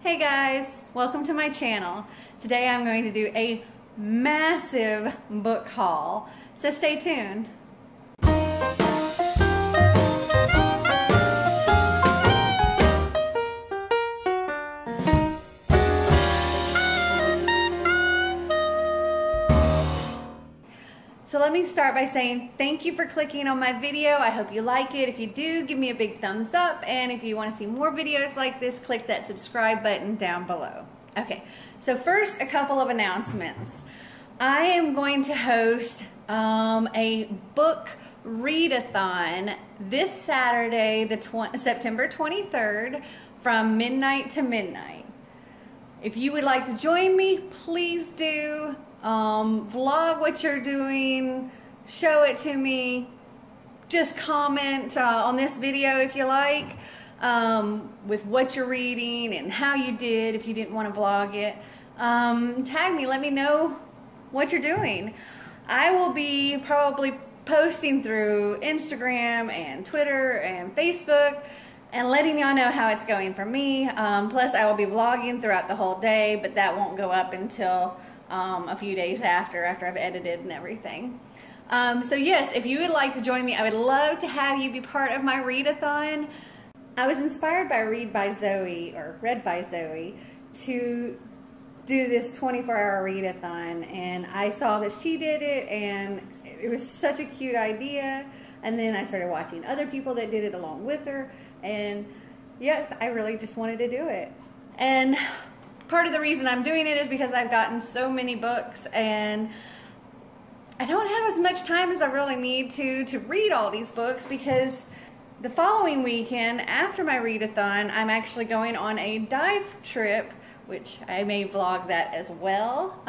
Hey guys, welcome to my channel. Today I'm going to do a massive book haul, so stay tuned. So let me start by saying thank you for clicking on my video. I hope you like it. If you do, give me a big thumbs up. And if you want to see more videos like this, click that subscribe button down below. Okay, so first, a couple of announcements. I am going to host a book read-a-thon this Saturday, September 23rd, from midnight to midnight. If you would like to join me, please do. Vlog what you're doing, show it to me, just comment on this video if you like, with what you're reading and how you did if you didn't want to vlog it. Tag me, let me know what you're doing. I will be probably posting through Instagram and Twitter and Facebook and letting y'all know how it's going for me. Plus I will be vlogging throughout the whole day, but that won't go up until a few days after I've edited and everything. So yes, if you would like to join me, I would love to have you be part of my read-a-thon. I was inspired by Read by Zoe to do this 24-hour read-a-thon, and I saw that she did it and it was such a cute idea, and then I started watching other people that did it along with her, and yes, I really just wanted to do it. And part of the reason I'm doing it is because I've gotten so many books and I don't have as much time as I really need to read all these books, because the following weekend after my read-a-thon, I'm actually going on a dive trip, which I may vlog that as well.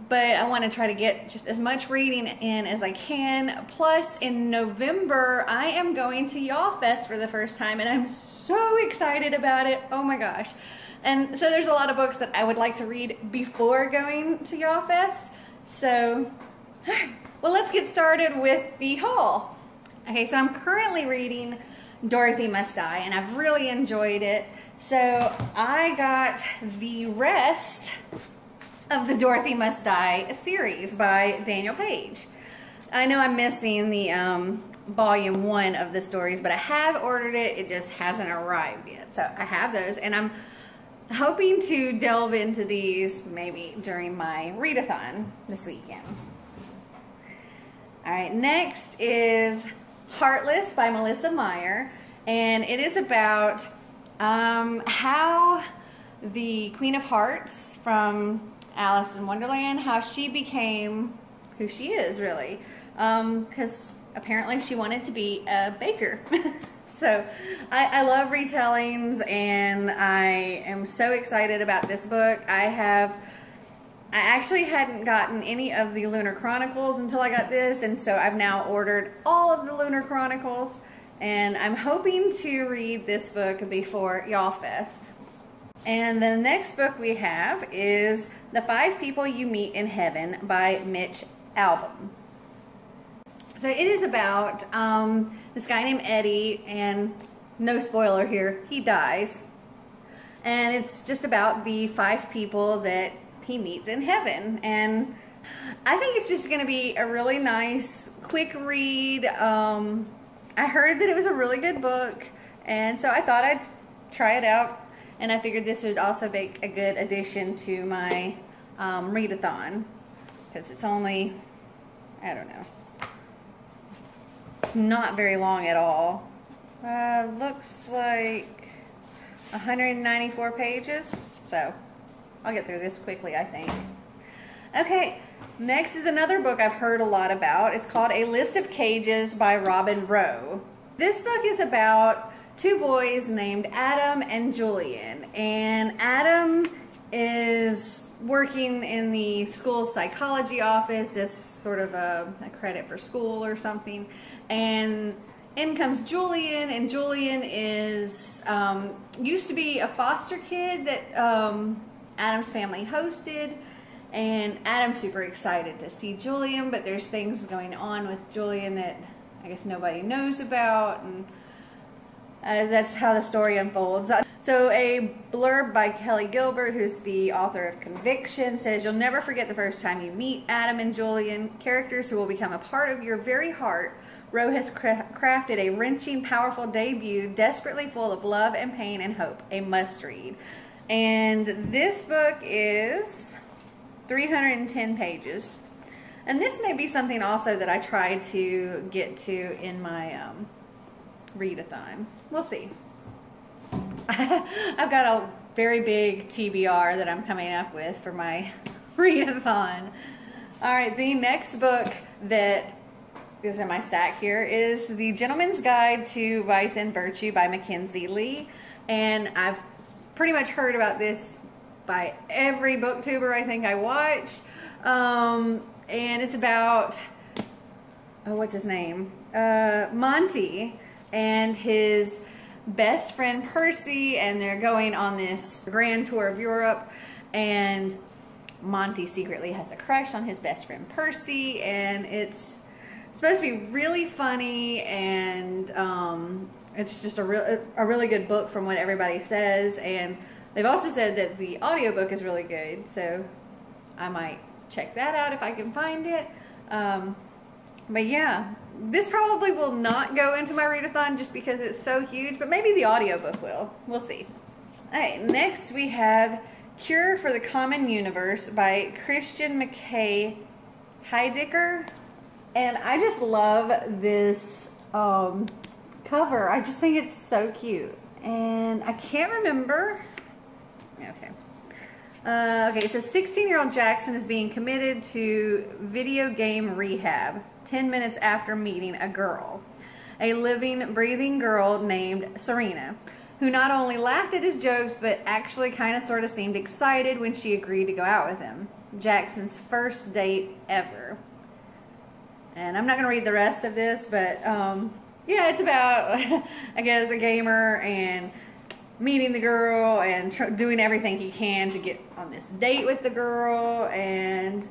But I want to try to get just as much reading in as I can. Plus, in November, I am going to Y'all Fest for the first time, and I'm so excited about it. Oh my gosh. And so there's a lot of books that I would like to read before going to Y'all Fest. So, well, let's get started with the haul. Okay, so I'm currently reading Dorothy Must Die, and I've really enjoyed it. So I got the rest of the Dorothy Must Die series by Danielle Paige. I know I'm missing the volume 1 of the stories, but I have ordered it. It just hasn't arrived yet. So I have those, and I'm hoping to delve into these maybe during my read-a-thon this weekend. Alright, next is Heartless by Meyer, and it is about how the Queen of Hearts from Alice in Wonderland, how she became who she is, really, because apparently she wanted to be a baker. So I love retellings, and I am so excited about this book. I actually hadn't gotten any of the Lunar Chronicles until I got this, and so I've now ordered all of the Lunar Chronicles, and I'm hoping to read this book before Y'all Fest. And the next book we have is The 5 People You Meet in Heaven by Mitch Albom. So it is about this guy named Eddie, and no spoiler here, he dies. And it's just about the 5 people that he meets in heaven. And I think it's just going to be a really nice, quick read. I heard that it was a really good book, and so I thought I'd try it out. And I figured this would also make a good addition to my read-a-thon, because it's only, I don't know, it's not very long at all. Looks like 194 pages, so I'll get through this quickly, I think. Okay, next is another book I've heard a lot about. It's called A List of Cages by Robin Rowe. This book is about 2 boys named Adam and Julian, and Adam is working in the school's psychology office as sort of a credit for school or something, and in comes Julian, and Julian is used to be a foster kid that Adam's family hosted, and Adam's super excited to see Julian, but there's things going on with Julian that I guess nobody knows about, and that's how the story unfolds. So a blurb by Kelly Gilbert, who's the author of Conviction, says, "You'll never forget the first time you meet Adam and Julian, characters who will become a part of your very heart. Rowe has crafted a wrenching, powerful debut, desperately full of love and pain and hope. A must-read." And this book is 310 pages. And this may be something also that I try to get to in my read-a-thon. We'll see. I've got a very big TBR that I'm coming up with for my read-a-thon. Alright, the next book that is in my stack here is The Gentleman's Guide to Vice and Virtue by Mackenzi Lee. And I've pretty much heard about this by every booktuber I think I watch. And it's about, oh, what's his name? Monty and his best friend Percy, and they're going on this grand tour of Europe, and Monty secretly has a crush on his best friend Percy, and it's supposed to be really funny, and it's just a really good book from what everybody says. And they've also said that the audiobook is really good, so I might check that out if I can find it. But yeah, this probably will not go into my read-a-thon just because it's so huge, but maybe the audiobook will. We'll see. Alright, next we have Cure for the Common Universe by Christian McKay Heidicker. And I just love this cover. I just think it's so cute. And I can't remember. Okay. Okay, it says 16-year-old Jackson is being committed to video game rehab 10 minutes after meeting a girl, a living, breathing girl named Serena, who not only laughed at his jokes, but actually kind of sort of seemed excited when she agreed to go out with him. Jackson's first date ever. And I'm not going to read the rest of this, but yeah, it's about, I guess, a gamer and meeting the girl and doing everything he can to get on this date with the girl. And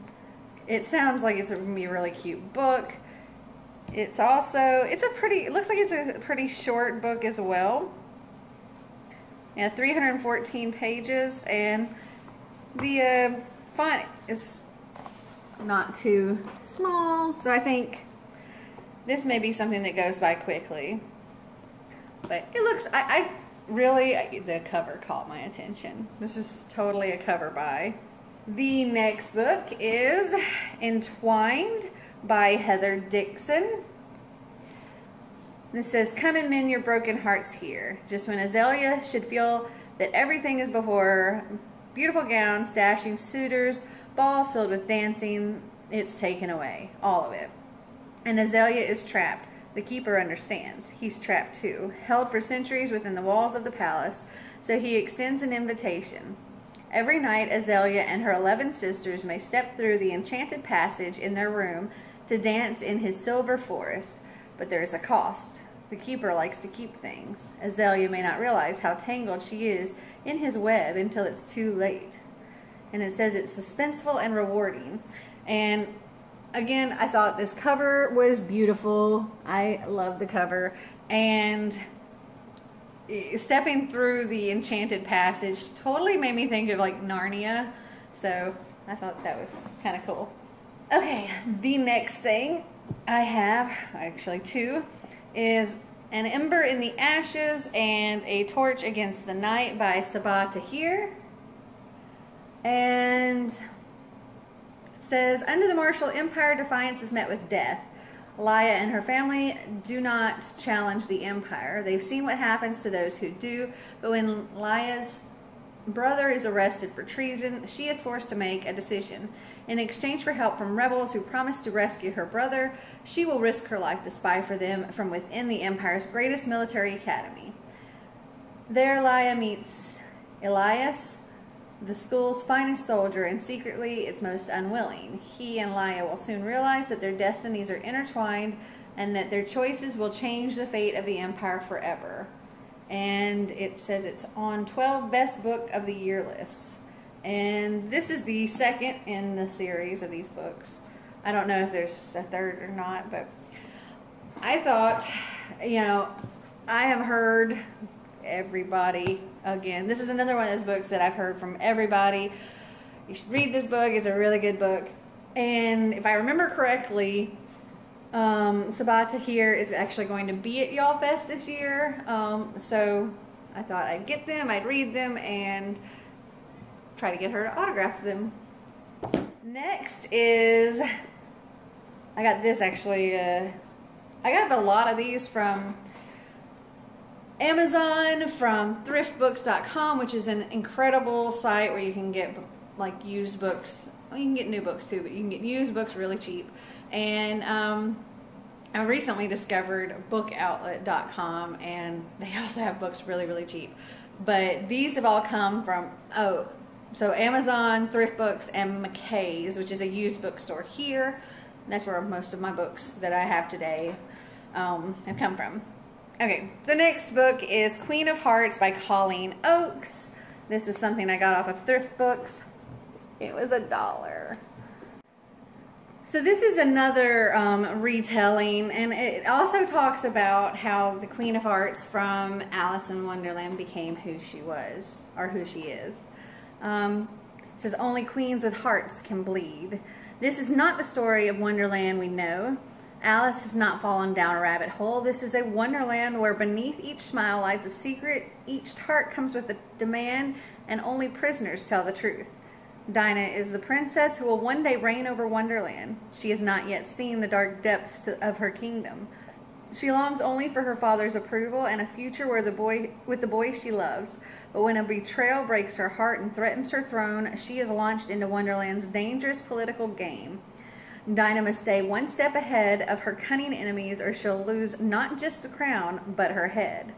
it sounds like it's going to be a really cute book. It's also, it looks like it's a pretty short book as well. Yeah, 314 pages, and the font is not too small, so I think this may be something that goes by quickly. But it looks, the cover caught my attention. This is totally a cover buy. The next book is Entwined by Heather Dixon. This says, "Come and mend your broken hearts here. Just when Azalea should feel that everything is before her, beautiful gowns, dashing suitors, balls filled with dancing, it's taken away, all of it. And Azalea is trapped. The keeper understands. He's trapped too, held for centuries within the walls of the palace, so he extends an invitation. Every night, Azalea and her 11 sisters may step through the enchanted passage in their room to dance in his silver forest, but there is a cost. The keeper likes to keep things. Azalea may not realize how tangled she is in his web until it's too late." And it says it's suspenseful and rewarding. And again, I thought this cover was beautiful. I love the cover. And stepping through the enchanted passage totally made me think of like Narnia. So I thought that was kind of cool. Okay, the next thing I have, actually two, is An Ember in the Ashes and A Torch Against the Night by Sabaa Tahir. And it says, under the Martial Empire, defiance is met with death. Laia and her family do not challenge the Empire. They've seen what happens to those who do, but when Laia's brother is arrested for treason, she is forced to make a decision. In exchange for help from rebels who promise to rescue her brother, she will risk her life to spy for them from within the Empire's greatest military academy. There, Laia meets Elias, the school's finest soldier, and secretly its most unwilling. He and Laia will soon realize that their destinies are intertwined and that their choices will change the fate of the Empire forever. And it says it's on 12 Best Book of the Year lists. And this is the second in the series of these books. I don't know if there's a third or not, but I thought, you know, I have heard everybody. Again, this is another one of those books that I've heard from everybody. You should read this book. It's a really good book. And if I remember correctly, Sabaa Tahir is actually going to be at Y'all Fest this year. So I thought I'd get them, I'd read them, and try to get her to autograph them. Next is, I got this actually, I got a lot of these from Amazon, from thriftbooks.com, which is an incredible site where you can get like used books. Well, you can get new books too, but you can get used books really cheap. And I recently discovered bookoutlet.com, and they also have books really, really cheap. But these have all come from, so Amazon, Thrift Books, and McKay's, which is a used bookstore here. And that's where most of my books that I have today have come from. Okay, the next book is Queen of Hearts by Colleen Oakes. This is something I got off of Thrift Books. It was $1. So this is another retelling, and it also talks about how the Queen of Hearts from Alice in Wonderland became who she was, or who she is. It says, only queens with hearts can bleed. This is not the story of Wonderland we know. Alice has not fallen down a rabbit hole. This is a Wonderland where beneath each smile lies a secret, each heart comes with a demand, and only prisoners tell the truth. Dinah is the princess who will one day reign over Wonderland. She has not yet seen the dark depths of her kingdom. She longs only for her father's approval and a future where with the boy she loves. But when a betrayal breaks her heart and threatens her throne, she is launched into Wonderland's dangerous political game. Dinah must stay one step ahead of her cunning enemies, or she'll lose not just the crown, but her head.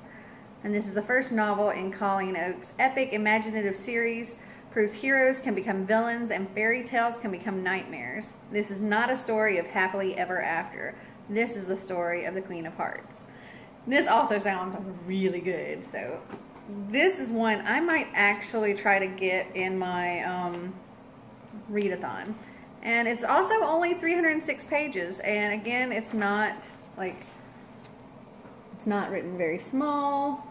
And this is the first novel in Colleen Oakes' epic imaginative series. Proves heroes can become villains and fairy tales can become nightmares. This is not a story of happily ever after. This is the story of the Queen of Hearts. This also sounds really good. So this is one I might actually try to get in my read-a-thon. And it's also only 306 pages. And again, it's not written very small.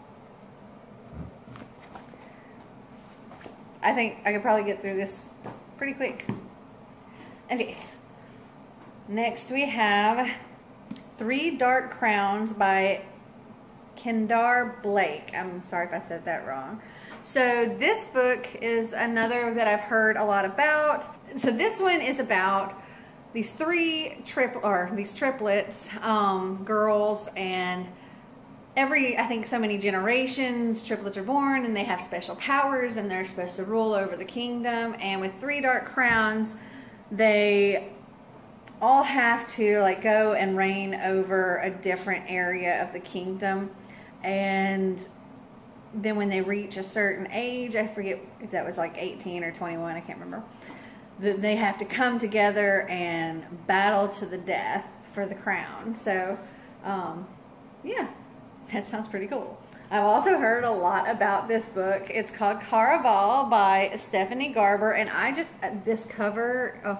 I think I could probably get through this pretty quick. Okay. Next we have 3 Dark Crowns by Kendare Blake. I'm sorry if I said that wrong. So this book is another that I've heard a lot about. So this one is about these triplets, girls, and I think so many generations, triplets are born and they have special powers and they're supposed to rule over the kingdom. And with 3 dark crowns, they all have to go and reign over a different area of the kingdom. And then when they reach a certain age, I forget if that was 18 or 21, I can't remember, they have to come together and battle to the death for the crown. So, yeah. That sounds pretty cool. I've also heard a lot about this book. It's called Caraval by Stephanie Garber, and this cover, oh,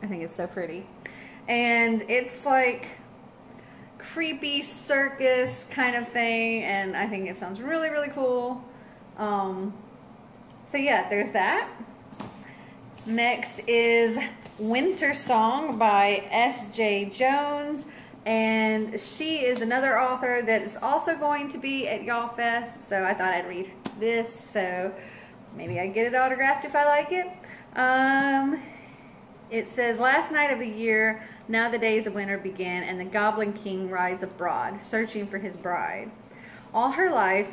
I think it's so pretty. And it's like creepy circus kind of thing, and I think it sounds really, really cool. So yeah, there's that. Next is Winter Song by S.J. Jones. And she is another author that is also going to be at Y'all Fest. So I thought I'd read this. So maybe I'd get it autographed if I like it. It says, last night of the year, now the days of winter begin, and the Goblin King rides abroad, searching for his bride. All her life,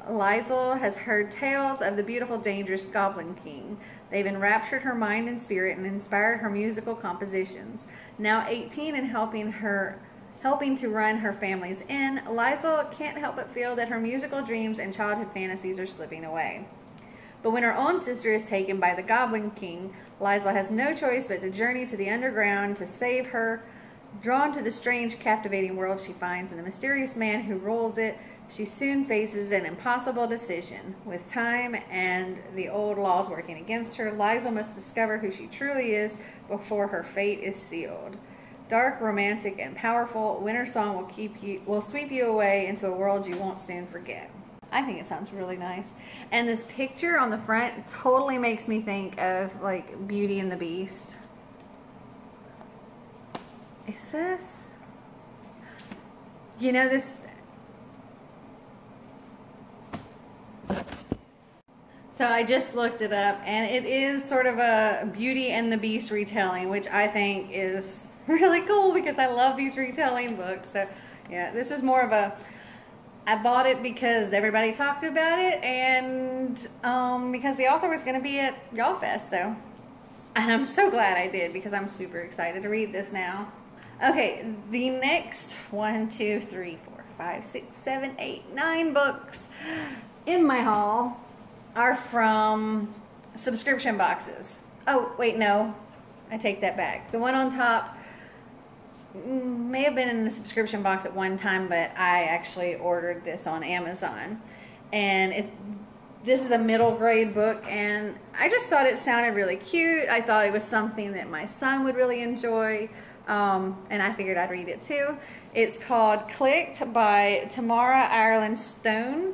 Eliza has heard tales of the beautiful, dangerous Goblin King. They've enraptured her mind and spirit and inspired her musical compositions. Now 18 and helping to run her family's inn, Eliza can't help but feel that her musical dreams and childhood fantasies are slipping away. But when her own sister is taken by the Goblin King, Eliza has no choice but to journey to the underground to save her. Drawn to the strange, captivating world she finds and the mysterious man who rules it, she soon faces an impossible decision. With time and the old laws working against her, Eliza must discover who she truly is before her fate is sealed. Dark, romantic, and powerful. Winter Song will sweep you away into a world you won't soon forget. I think it sounds really nice. And this picture on the front totally makes me think of like Beauty and the Beast. Is this? You know, this... So I just looked it up, and it is sort of a Beauty and the Beast retelling, which I think is really cool because I love these retelling books. So yeah, this is more of a... I bought it because everybody talked about it, and because the author was going to be at Y'all Fest, so... And I'm so glad I did because I'm super excited to read this now. Okay, the next 1, 2, 3, 4, 5, 6, 7, 8, 9 books in my haul are from subscription boxes. Oh, wait, no. I take that back. The one on top may have been in the subscription box at one time, but I actually ordered this on Amazon. And this is a middle grade book, and I just thought it sounded really cute. I thought it was something that my son would really enjoy. And I figured I'd read it too. It's called Clicked by Tamara Ireland Stone,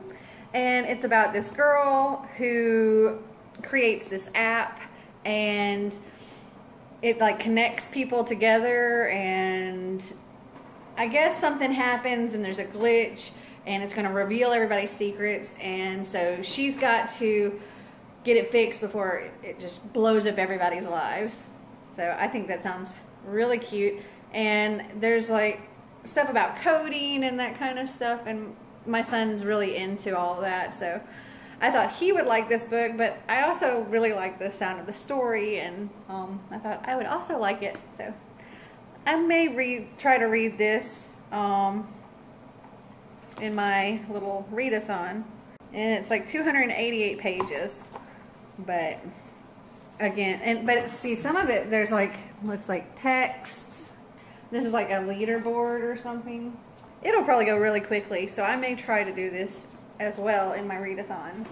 and it's about this girl who creates this app, and it like connects people together, and I guess something happens and there's a glitch and it's going to reveal everybody's secrets, and so she's got to get it fixed before it just blows up everybody's lives. So I think that sounds really cute, and there's like stuff about coding and that kind of stuff, and my son's really into all of that, so I thought he would like this book, but I also really like the sound of the story, and I thought I would also like it, so I may try to read this in my little read-a-thon, and it's like 288 pages, but again, but see, some of it there's like, looks like texts. This is like a leaderboard or something. It'll probably go really quickly, so I may try to do this as well in my read-a-thon.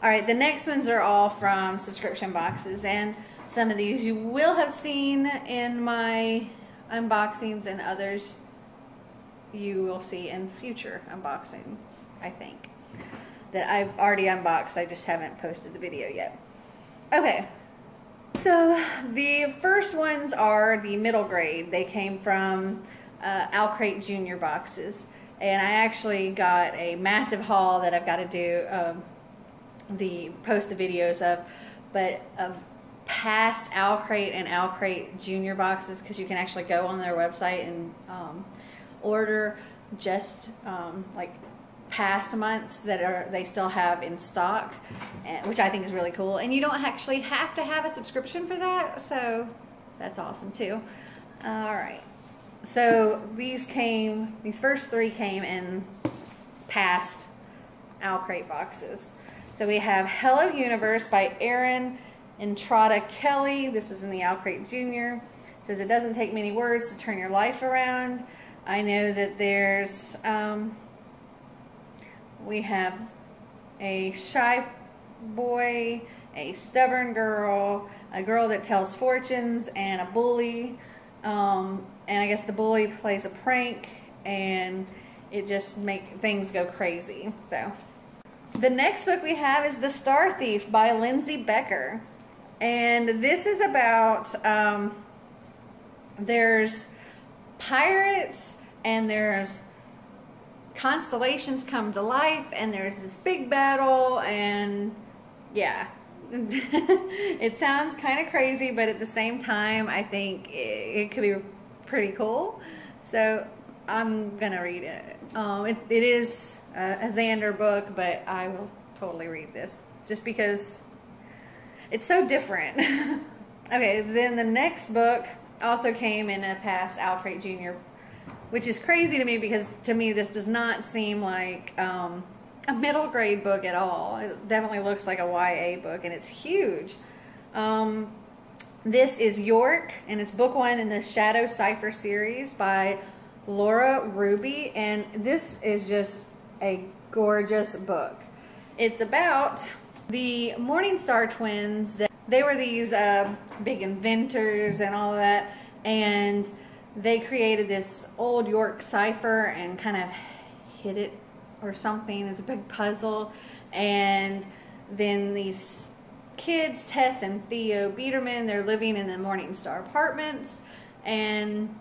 Alright, the next ones are all from subscription boxes, and some of these you will have seen in my unboxings, and others you will see in future unboxings, I think, that I've already unboxed. I just haven't posted the video yet. Okay, so the first ones are the middle grade. They came from Alcrate Junior boxes, and I actually got a massive haul that I've got to do post the videos of, but of past Alcrate and Alcrate Junior boxes, because you can actually go on their website and order just like past months that they still have in stock, which I think is really cool, and you don't actually have to have a subscription for that, so that's awesome too. All right, so these first three came in past Alcrate boxes. So we have Hello Universe by Erin Entrada Kelly. This was in the Alcrate Junior. It says it doesn't take many words to turn your life around. I know that there's we have a shy boy, a stubborn girl, a girl that tells fortunes, and a bully. And I guess the bully plays a prank, and it just makes things go crazy. So the next book we have is The Star Thief by Lindsay Becker. And this is about, there's pirates, and there's constellations come to life, and there's this big battle, and yeah. It sounds kind of crazy, but at the same time, I think it could be pretty cool. So I'm gonna read it. It is a Xander book, but I will totally read this just because it's so different. Okay, then the next book also came in a past Alcrate Junior, which is crazy to me because to me this does not seem like a middle grade book at all. It definitely looks like a YA book, and it's huge. This is York, and it's book 1 in the Shadow Cipher series by Laura Ruby, and this is just a gorgeous book. It's about the Morningstar twins. They were these big inventors and all that, and they created this old York cipher and kind of hid it or something. It's a big puzzle. And then these kids, Tess and Theo Biederman, they're living in the Morningstar apartments. And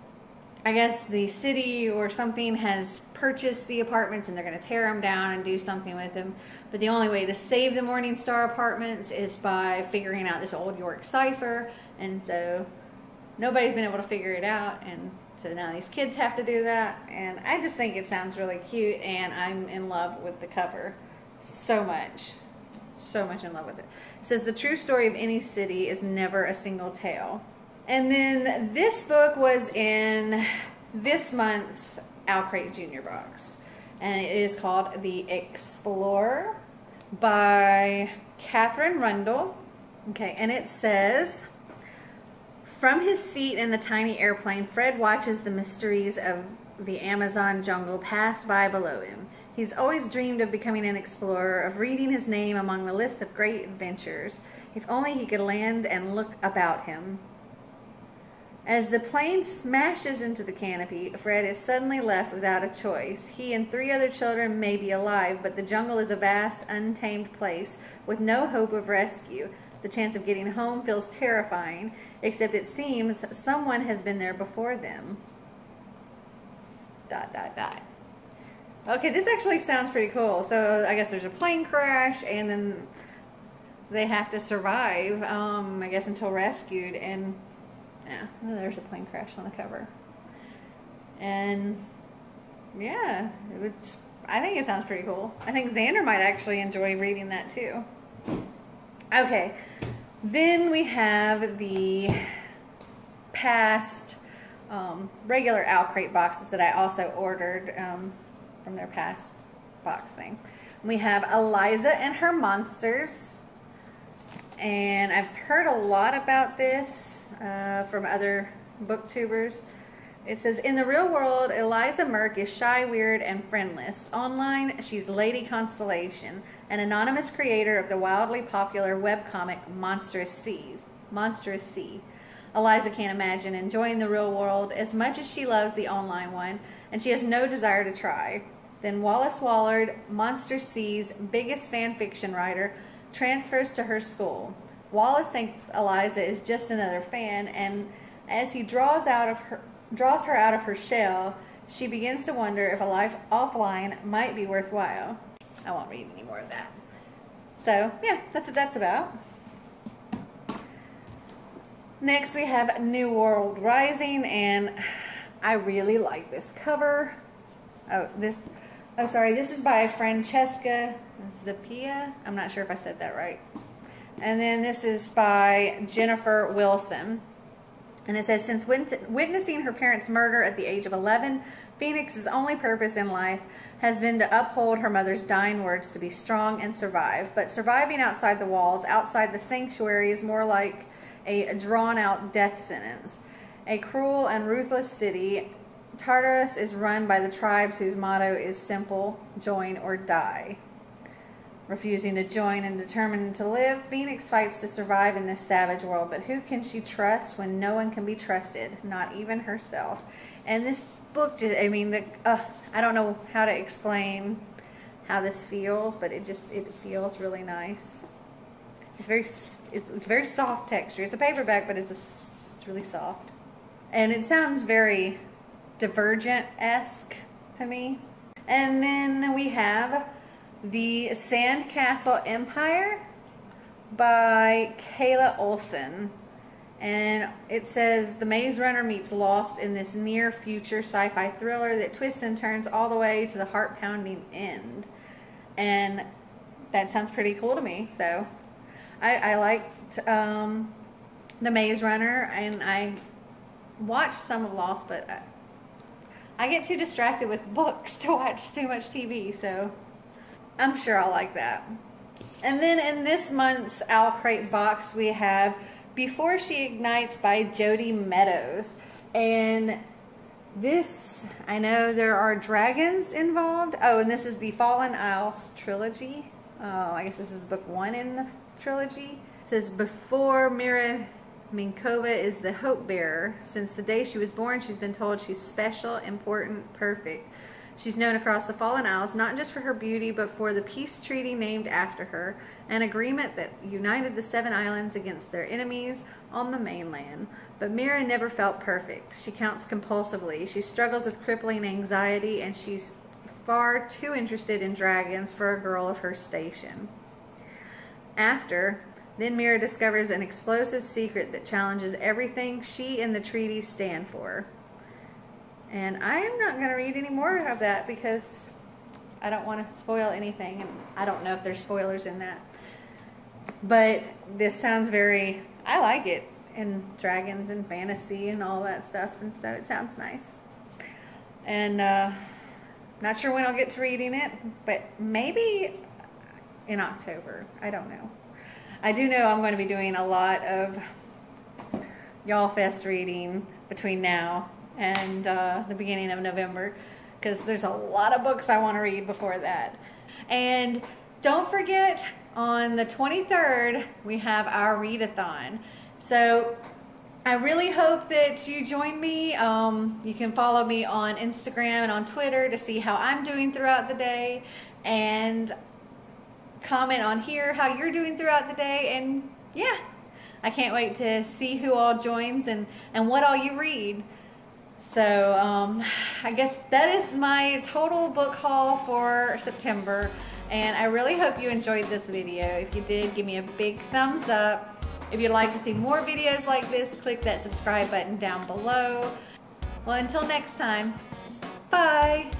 I guess the city or something has purchased the apartments and they're going to tear them down and do something with them. But the only way to save the Morningstar apartments is by figuring out this old York cipher. And so nobody's been able to figure it out. And so now these kids have to do that. And I just think it sounds really cute. And I'm in love with the cover so much. So much in love with it. It says, the true story of any city is never a single tale. And then this book was in this month's Owlcrate Junior box. And it is called The Explorer by Catherine Rundle. Okay, and it says, from his seat in the tiny airplane, Fred watches the mysteries of the Amazon jungle pass by below him. He's always dreamed of becoming an explorer, of reading his name among the lists of great adventures. If only he could land and look about him. As the plane smashes into the canopy, Fred is suddenly left without a choice. He and 3 other children may be alive, but the jungle is a vast, untamed place with no hope of rescue. The chance of getting home feels terrifying, except it seems someone has been there before them. ... Okay, this actually sounds pretty cool. So I guess there's a plane crash and then they have to survive, I guess, until rescued. And yeah, there's a plane crash on the cover. And yeah, I think it sounds pretty cool. I think Xander might actually enjoy reading that too. Okay, then we have the past regular Owlcrate boxes that I also ordered from their past box thing. We have Eliza and Her Monsters, and I've heard a lot about this from other booktubers. It says, in the real world, Eliza Merck is shy, weird, and friendless. Online, she's Lady Constellation, an anonymous creator of the wildly popular webcomic Monstrous Sea. Eliza can't imagine enjoying the real world as much as she loves the online one, and she has no desire to try. Then Wallace Wallard, Monstrous Sea's biggest fan fiction writer, transfers to her school. Wallace thinks Eliza is just another fan, and as he draws her out of her shell, she begins to wonder if a life offline might be worthwhile. I won't read any more of that. So yeah, that's what that's about. Next we have New World Rising, and I really like this cover. This is by Francesca Zappia. I'm not sure if I said that right. And then this is by Jennifer Wilson. And it says, since witnessing her parents' murder at the age of 11, Phoenix's only purpose in life has been to uphold her mother's dying words to be strong and survive. But surviving outside the walls, outside the sanctuary, is more like a drawn-out death sentence. A cruel and ruthless city, Tartarus is run by the tribes whose motto is simple: join or die. Refusing to join and determined to live, Phoenix fights to survive in this savage world, but who can she trust when no one can be trusted, not even herself? And this book, I mean, I don't know how to explain how this feels, but it feels really nice. It's very soft texture. It's a paperback, but it's really soft. And it sounds very Divergent-esque to me. And then we have the Sandcastle Empire by Kayla Olson. And it says, the Maze Runner meets Lost in this near-future sci-fi thriller that twists and turns all the way to the heart-pounding end. And that sounds pretty cool to me. So I liked the Maze Runner, and I watched some of Lost, but I get too distracted with books to watch too much TV, so I'm sure I'll like that. And then in this month's Owlcrate box, we have Before She Ignites by Jody Meadows. And this, I know there are dragons involved. Oh, and this is the Fallen Isles trilogy. Oh, I guess this is book 1 in the trilogy. It says, before Minkova is the hope bearer. Since the day she was born, she's been told she's special, important, perfect. She's known across the Fallen Isles not just for her beauty, but for the peace treaty named after her, an agreement that united the 7 islands against their enemies on the mainland. But Mira never felt perfect. She counts compulsively. She struggles with crippling anxiety, and she's far too interested in dragons for a girl of her station. Then Mira discovers an explosive secret that challenges everything she and the treaty stand for. And I am not going to read any more of that because I don't want to spoil anything, and I don't know if there's spoilers in that. But this sounds very, I like it, and dragons and fantasy and all that stuff, and so it sounds nice. And not sure when I'll get to reading it, but maybe in October. I don't know. I do know I'm going to be doing a lot of Y'all Fest reading between now and the beginning of November, because there's a lot of books I want to read before that. And don't forget, on the 23rd, we have our read-a-thon. So I really hope that you join me. You can follow me on Instagram and on Twitter to see how I'm doing throughout the day, and comment on here how you're doing throughout the day. And yeah, I can't wait to see who all joins and what all you read. So I guess that is my total book haul for September, and I really hope you enjoyed this video. If you did, give me a big thumbs up. If you'd like to see more videos like this, click that subscribe button down below. Well, until next time, bye!